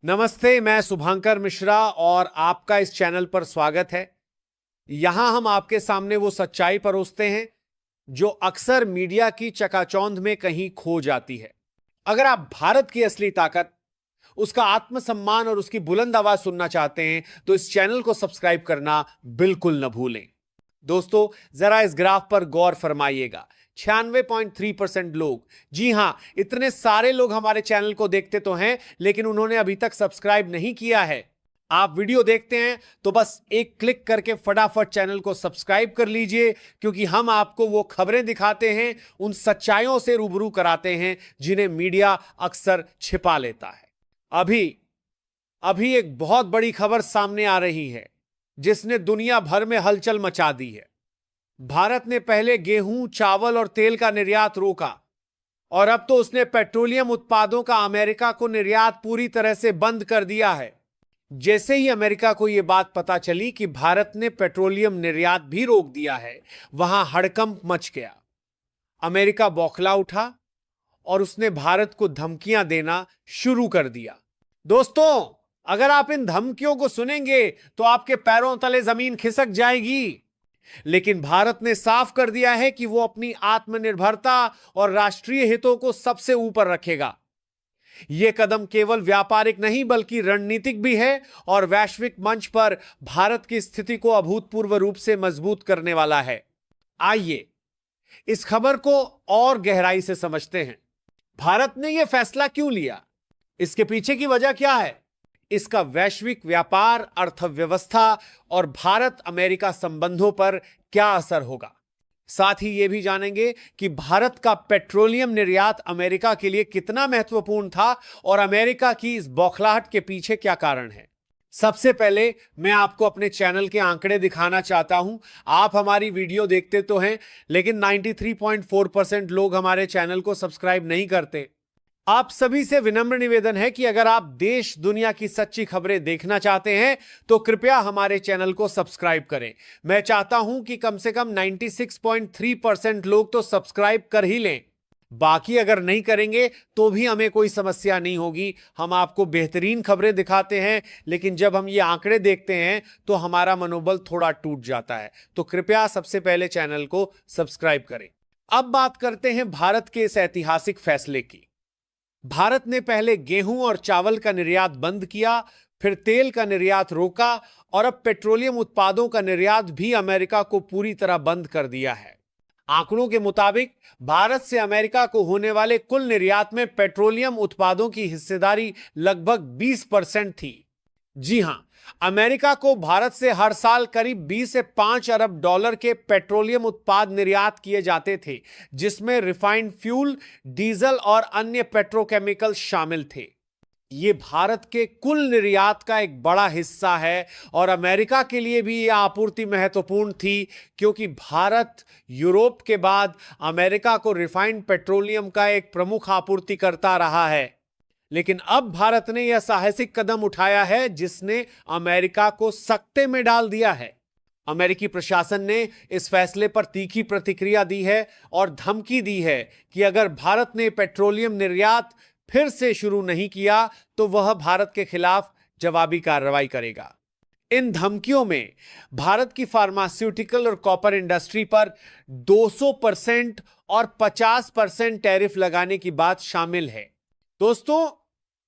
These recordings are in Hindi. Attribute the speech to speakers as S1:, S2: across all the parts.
S1: नमस्ते, मैं शुभंकर मिश्रा और आपका इस चैनल पर स्वागत है। यहां हम आपके सामने वो सच्चाई परोसते हैं जो अक्सर मीडिया की चकाचौंध में कहीं खो जाती है। अगर आप भारत की असली ताकत, उसका आत्मसम्मान और उसकी बुलंद आवाज सुनना चाहते हैं तो इस चैनल को सब्सक्राइब करना बिल्कुल न भूलें। दोस्तों, जरा इस ग्राफ पर गौर फरमाइएगा। 96.3% लोग, जी हां, इतने सारे लोग हमारे चैनल को देखते तो हैं, लेकिन उन्होंने अभी तक सब्सक्राइब नहीं किया है। आप वीडियो देखते हैं तो बस एक क्लिक करके फटाफट चैनल को सब्सक्राइब कर लीजिए, क्योंकि हम आपको वो खबरें दिखाते हैं, उन सच्चाइयों से रूबरू कराते हैं जिन्हें मीडिया अक्सर छिपा लेता है। अभी अभी एक बहुत बड़ी खबर सामने आ रही है जिसने दुनिया भर में हलचल मचा दी है। भारत ने पहले गेहूं, चावल और तेल का निर्यात रोका और अब तो उसने पेट्रोलियम उत्पादों का अमेरिका को निर्यात पूरी तरह से बंद कर दिया है। जैसे ही अमेरिका को यह बात पता चली कि भारत ने पेट्रोलियम निर्यात भी रोक दिया है, वहां हड़कंप मच गया। अमेरिका बौखला उठा और उसने भारत को धमकियां देना शुरू कर दिया। दोस्तों, अगर आप इन धमकियों को सुनेंगे तो आपके पैरों तले जमीन खिसक जाएगी। लेकिन भारत ने साफ कर दिया है कि वो अपनी आत्मनिर्भरता और राष्ट्रीय हितों को सबसे ऊपर रखेगा। यह कदम केवल व्यापारिक नहीं बल्कि रणनीतिक भी है और वैश्विक मंच पर भारत की स्थिति को अभूतपूर्व रूप से मजबूत करने वाला है। आइए इस खबर को और गहराई से समझते हैं। भारत ने यह फैसला क्यों लिया? इसके पीछे की वजह क्या है? इसका वैश्विक व्यापार, अर्थव्यवस्था और भारत अमेरिका संबंधों पर क्या असर होगा? साथ ही यह भी जानेंगे कि भारत का पेट्रोलियम निर्यात अमेरिका के लिए कितना महत्वपूर्ण था और अमेरिका की इस बौखलाहट के पीछे क्या कारण है। सबसे पहले मैं आपको अपने चैनल के आंकड़े दिखाना चाहता हूं। आप हमारी वीडियो देखते तो हैं, लेकिन 93.4% लोग हमारे चैनल को सब्सक्राइब नहीं करते। आप सभी से विनम्र निवेदन है कि अगर आप देश दुनिया की सच्ची खबरें देखना चाहते हैं तो कृपया हमारे चैनल को सब्सक्राइब करें। मैं चाहता हूं कि कम से कम 96.3% लोग तो सब्सक्राइब कर ही लें। बाकी अगर नहीं करेंगे तो भी हमें कोई समस्या नहीं होगी। हम आपको बेहतरीन खबरें दिखाते हैं, लेकिन जब हम ये आंकड़े देखते हैं तो हमारा मनोबल थोड़ा टूट जाता है। तो कृपया सबसे पहले चैनल को सब्सक्राइब करें। अब बात करते हैं भारत के इस ऐतिहासिक फैसले की। भारत ने पहले गेहूं और चावल का निर्यात बंद किया, फिर तेल का निर्यात रोका और अब पेट्रोलियम उत्पादों का निर्यात भी अमेरिका को पूरी तरह बंद कर दिया है। आंकड़ों के मुताबिक भारत से अमेरिका को होने वाले कुल निर्यात में पेट्रोलियम उत्पादों की हिस्सेदारी लगभग 20% थी। जी हां, अमेरिका को भारत से हर साल करीब 20 से 5 अरब डॉलर के पेट्रोलियम उत्पाद निर्यात किए जाते थे, जिसमें रिफाइंड फ्यूल, डीजल और अन्य पेट्रोकेमिकल शामिल थे। यह भारत के कुल निर्यात का एक बड़ा हिस्सा है और अमेरिका के लिए भी यह आपूर्ति महत्वपूर्ण थी, क्योंकि भारत यूरोप के बाद अमेरिका को रिफाइंड पेट्रोलियम का एक प्रमुख आपूर्तिकर्ता रहा है। लेकिन अब भारत ने यह साहसिक कदम उठाया है जिसने अमेरिका को सकते में डाल दिया है। अमेरिकी प्रशासन ने इस फैसले पर तीखी प्रतिक्रिया दी है और धमकी दी है कि अगर भारत ने पेट्रोलियम निर्यात फिर से शुरू नहीं किया तो वह भारत के खिलाफ जवाबी कार्रवाई करेगा। इन धमकियों में भारत की फार्मास्यूटिकल और कॉपर इंडस्ट्री पर 200% और 50% टैरिफ लगाने की बात शामिल है। दोस्तों,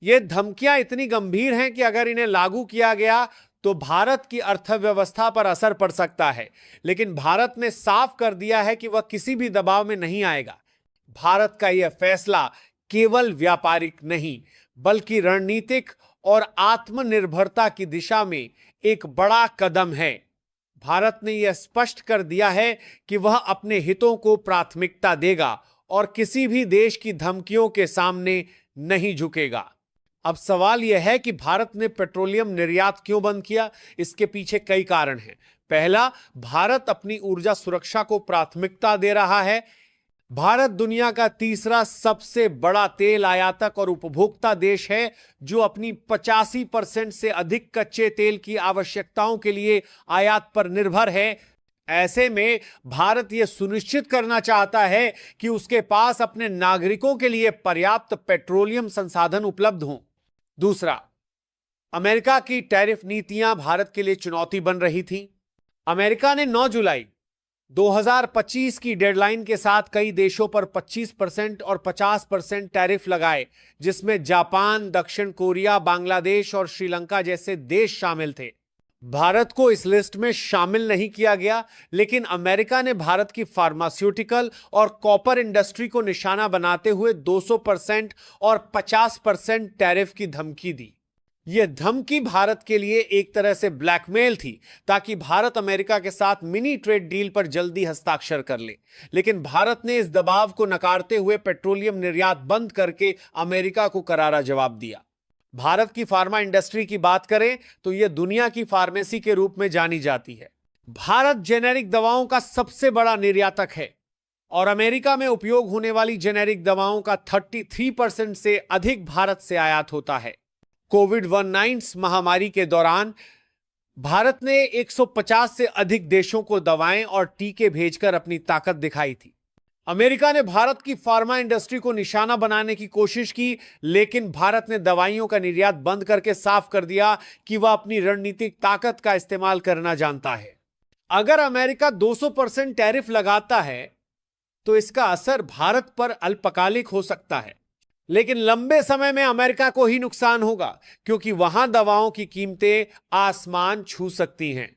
S1: ये धमकियां इतनी गंभीर हैं कि अगर इन्हें लागू किया गया तो भारत की अर्थव्यवस्था पर असर पड़ सकता है। लेकिन भारत ने साफ कर दिया है कि वह किसी भी दबाव में नहीं आएगा। भारत का यह फैसला केवल व्यापारिक नहीं बल्कि रणनीतिक और आत्मनिर्भरता की दिशा में एक बड़ा कदम है। भारत ने यह स्पष्ट कर दिया है कि वह अपने हितों को प्राथमिकता देगा और किसी भी देश की धमकियों के सामने नहीं झुकेगा। अब सवाल यह है कि भारत ने पेट्रोलियम निर्यात क्यों बंद किया? इसके पीछे कई कारण हैं। पहला, भारत अपनी ऊर्जा सुरक्षा को प्राथमिकता दे रहा है। भारत दुनिया का तीसरा सबसे बड़ा तेल आयातक और उपभोक्ता देश है, जो अपनी 85% से अधिक कच्चे तेल की आवश्यकताओं के लिए आयात पर निर्भर है। ऐसे में भारत यह सुनिश्चित करना चाहता है कि उसके पास अपने नागरिकों के लिए पर्याप्त पेट्रोलियम संसाधन उपलब्ध हों। दूसरा, अमेरिका की टैरिफ नीतियां भारत के लिए चुनौती बन रही थीं। अमेरिका ने 9 जुलाई 2025 की डेडलाइन के साथ कई देशों पर 25% और 50% टैरिफ लगाए, जिसमें जापान, दक्षिण कोरिया, बांग्लादेश और श्रीलंका जैसे देश शामिल थे। भारत को इस लिस्ट में शामिल नहीं किया गया, लेकिन अमेरिका ने भारत की फार्मास्यूटिकल और कॉपर इंडस्ट्री को निशाना बनाते हुए 200% और 50% टैरिफ की धमकी दी। यह धमकी भारत के लिए एक तरह से ब्लैकमेल थी, ताकि भारत अमेरिका के साथ मिनी ट्रेड डील पर जल्दी हस्ताक्षर कर ले। लेकिन भारत ने इस दबाव को नकारते हुए पेट्रोलियम निर्यात बंद करके अमेरिका को करारा जवाब दिया। भारत की फार्मा इंडस्ट्री की बात करें तो यह दुनिया की फार्मेसी के रूप में जानी जाती है। भारत जेनेरिक दवाओं का सबसे बड़ा निर्यातक है और अमेरिका में उपयोग होने वाली जेनेरिक दवाओं का 33% से अधिक भारत से आयात होता है। कोविड-19 महामारी के दौरान भारत ने 150 से अधिक देशों को दवाएं और टीके भेजकर अपनी ताकत दिखाई थी। अमेरिका ने भारत की फार्मा इंडस्ट्री को निशाना बनाने की कोशिश की, लेकिन भारत ने दवाइयों का निर्यात बंद करके साफ कर दिया कि वह अपनी रणनीतिक ताकत का इस्तेमाल करना जानता है। अगर अमेरिका 200% टैरिफ लगाता है तो इसका असर भारत पर अल्पकालिक हो सकता है, लेकिन लंबे समय में अमेरिका को ही नुकसान होगा, क्योंकि वहां दवाओं की कीमतें आसमान छू सकती हैं।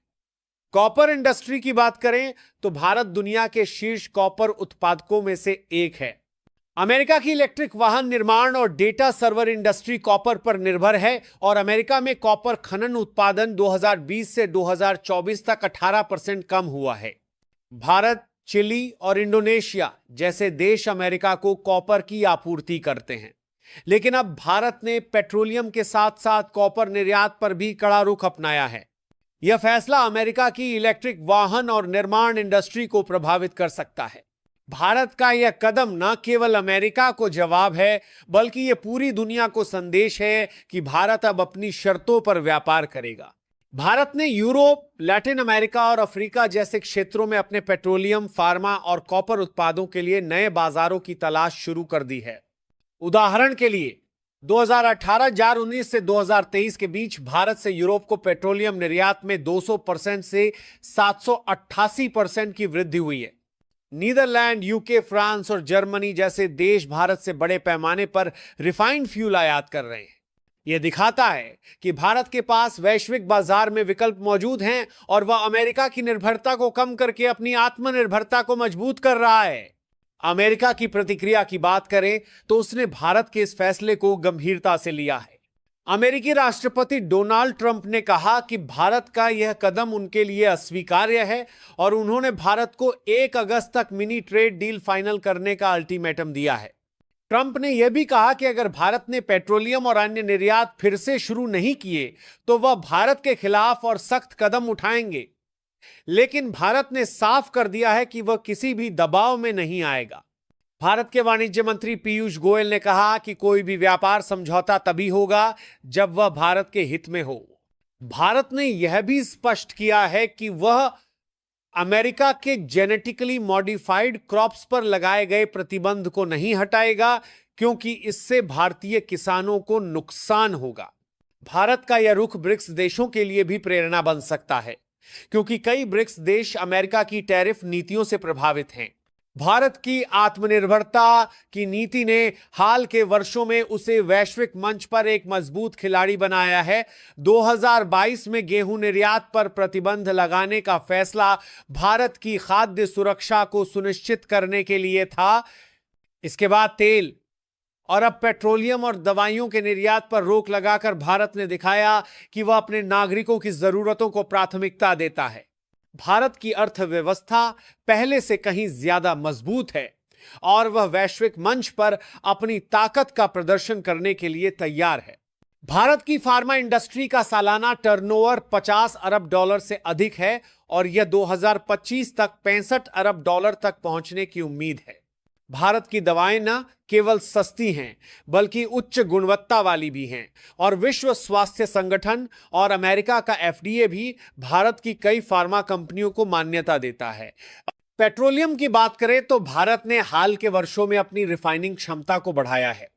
S1: कॉपर इंडस्ट्री की बात करें तो भारत दुनिया के शीर्ष कॉपर उत्पादकों में से एक है। अमेरिका की इलेक्ट्रिक वाहन निर्माण और डेटा सर्वर इंडस्ट्री कॉपर पर निर्भर है और अमेरिका में कॉपर खनन उत्पादन 2020 से 2024 तक 18% कम हुआ है। भारत, चिली और इंडोनेशिया जैसे देश अमेरिका को कॉपर की आपूर्ति करते हैं, लेकिन अब भारत ने पेट्रोलियम के साथ साथ कॉपर निर्यात पर भी कड़ा रुख अपनाया है। यह फैसला अमेरिका की इलेक्ट्रिक वाहन और निर्माण इंडस्ट्री को प्रभावित कर सकता है। भारत का यह कदम न केवल अमेरिका को जवाब है, बल्कि यह पूरी दुनिया को संदेश है कि भारत अब अपनी शर्तों पर व्यापार करेगा। भारत ने यूरोप, लैटिन अमेरिका और अफ्रीका जैसे क्षेत्रों में अपने पेट्रोलियम, फार्मा और कॉपर उत्पादों के लिए नए बाजारों की तलाश शुरू कर दी है। उदाहरण के लिए 2018-19 से 2023 के बीच भारत से यूरोप को पेट्रोलियम निर्यात में 200% से 788% की वृद्धि हुई है। नीदरलैंड, यूके, फ्रांस और जर्मनी जैसे देश भारत से बड़े पैमाने पर रिफाइंड फ्यूल आयात कर रहे हैं। यह दिखाता है कि भारत के पास वैश्विक बाजार में विकल्प मौजूद हैं और वह अमेरिका की निर्भरता को कम करके अपनी आत्मनिर्भरता को मजबूत कर रहा है। अमेरिका की प्रतिक्रिया की बात करें तो उसने भारत के इस फैसले को गंभीरता से लिया है। अमेरिकी राष्ट्रपति डोनाल्ड ट्रंप ने कहा कि भारत का यह कदम उनके लिए अस्वीकार्य है और उन्होंने भारत को 1 अगस्त तक मिनी ट्रेड डील फाइनल करने का अल्टीमेटम दिया है। ट्रंप ने यह भी कहा कि अगर भारत ने पेट्रोलियम और अन्य निर्यात फिर से शुरू नहीं किए तो वह भारत के खिलाफ और सख्त कदम उठाएंगे। लेकिन भारत ने साफ कर दिया है कि वह किसी भी दबाव में नहीं आएगा। भारत के वाणिज्य मंत्री पीयूष गोयल ने कहा कि कोई भी व्यापार समझौता तभी होगा जब वह भारत के हित में हो। भारत ने यह भी स्पष्ट किया है कि वह अमेरिका के जेनेटिकली मॉडिफाइड क्रॉप्स पर लगाए गए प्रतिबंध को नहीं हटाएगा, क्योंकि इससे भारतीय किसानों को नुकसान होगा। भारत का यह रुख ब्रिक्स देशों के लिए भी प्रेरणा बन सकता है, क्योंकि कई ब्रिक्स देश अमेरिका की टैरिफ नीतियों से प्रभावित हैं। भारत की आत्मनिर्भरता की नीति ने हाल के वर्षों में उसे वैश्विक मंच पर एक मजबूत खिलाड़ी बनाया है। 2022 में गेहूं निर्यात पर प्रतिबंध लगाने का फैसला भारत की खाद्य सुरक्षा को सुनिश्चित करने के लिए था। इसके बाद तेल और अब पेट्रोलियम और दवाइयों के निर्यात पर रोक लगाकर भारत ने दिखाया कि वह अपने नागरिकों की जरूरतों को प्राथमिकता देता है। भारत की अर्थव्यवस्था पहले से कहीं ज्यादा मजबूत है और वह वैश्विक मंच पर अपनी ताकत का प्रदर्शन करने के लिए तैयार है। भारत की फार्मा इंडस्ट्री का सालाना टर्नओवर $50 अरब से अधिक है और यह 2025 तक $65 अरब तक पहुंचने की उम्मीद है। भारत की दवाएं न केवल सस्ती हैं, बल्कि उच्च गुणवत्ता वाली भी हैं और विश्व स्वास्थ्य संगठन और अमेरिका का FDA भी भारत की कई फार्मा कंपनियों को मान्यता देता है। पेट्रोलियम की बात करें तो भारत ने हाल के वर्षों में अपनी रिफाइनिंग क्षमता को बढ़ाया है।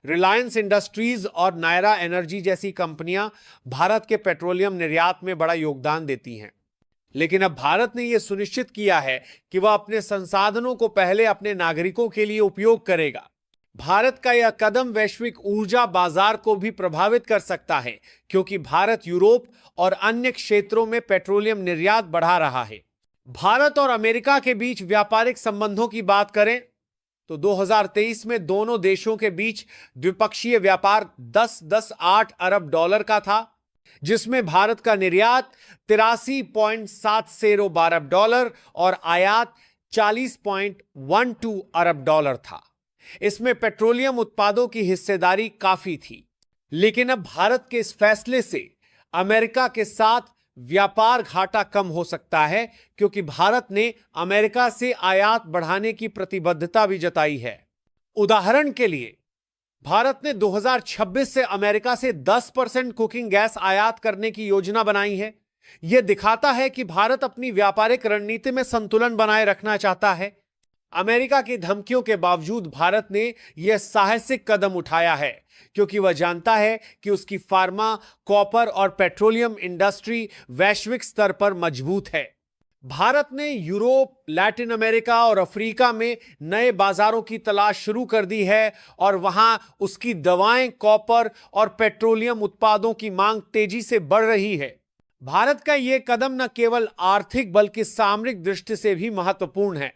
S1: रिलायंस इंडस्ट्रीज और नायरा एनर्जी जैसी कंपनियां भारत के पेट्रोलियम निर्यात में बड़ा योगदान देती हैं। लेकिन अब भारत ने यह सुनिश्चित किया है कि वह अपने संसाधनों को पहले अपने नागरिकों के लिए उपयोग करेगा। भारत का यह कदम वैश्विक ऊर्जा बाजार को भी प्रभावित कर सकता है, क्योंकि भारत यूरोप और अन्य क्षेत्रों में पेट्रोलियम निर्यात बढ़ा रहा है। भारत और अमेरिका के बीच व्यापारिक संबंधों की बात करें तो 2023 में दोनों देशों के बीच द्विपक्षीय व्यापार 10.8 अरब डॉलर का था, जिसमें भारत का निर्यात 83.70 अरब डॉलर और आयात 40.12 अरब डॉलर था। इसमें पेट्रोलियम उत्पादों की हिस्सेदारी काफी थी। लेकिन अब भारत के इस फैसले से अमेरिका के साथ व्यापार घाटा कम हो सकता है, क्योंकि भारत ने अमेरिका से आयात बढ़ाने की प्रतिबद्धता भी जताई है। उदाहरण के लिए भारत ने 2026 से अमेरिका से 10% कुकिंग गैस आयात करने की योजना बनाई है। यह दिखाता है कि भारत अपनी व्यापारिक रणनीति में संतुलन बनाए रखना चाहता है। अमेरिका की धमकियों के बावजूद भारत ने यह साहसिक कदम उठाया है, क्योंकि वह जानता है कि उसकी फार्मा, कॉपर और पेट्रोलियम इंडस्ट्री वैश्विक स्तर पर मजबूत है। भारत ने यूरोप, लैटिन अमेरिका और अफ्रीका में नए बाजारों की तलाश शुरू कर दी है और वहां उसकी दवाएं, कॉपर और पेट्रोलियम उत्पादों की मांग तेजी से बढ़ रही है। भारत का यह कदम न केवल आर्थिक बल्कि सामरिक दृष्टि से भी महत्वपूर्ण है।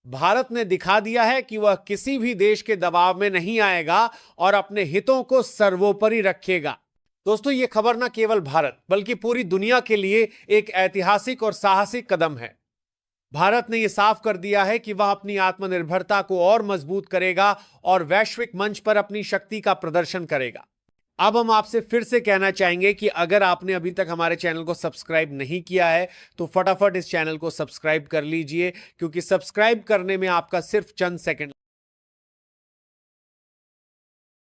S1: भारत ने दिखा दिया है कि वह किसी भी देश के दबाव में नहीं आएगा और अपने हितों को सर्वोपरि रखेगा। दोस्तों, यह खबर न केवल भारत बल्कि पूरी दुनिया के लिए एक ऐतिहासिक और साहसिक कदम है। भारत ने यह साफ कर दिया है कि वह अपनी आत्मनिर्भरता को और मजबूत करेगा और वैश्विक मंच पर अपनी शक्ति का प्रदर्शन करेगा। अब हम आपसे फिर से कहना चाहेंगे कि अगर आपने अभी तक हमारे चैनल को सब्सक्राइब नहीं किया है तो फटाफट इस चैनल को सब्सक्राइब कर लीजिए, क्योंकि सब्सक्राइब करने में आपका सिर्फ चंद सेकंड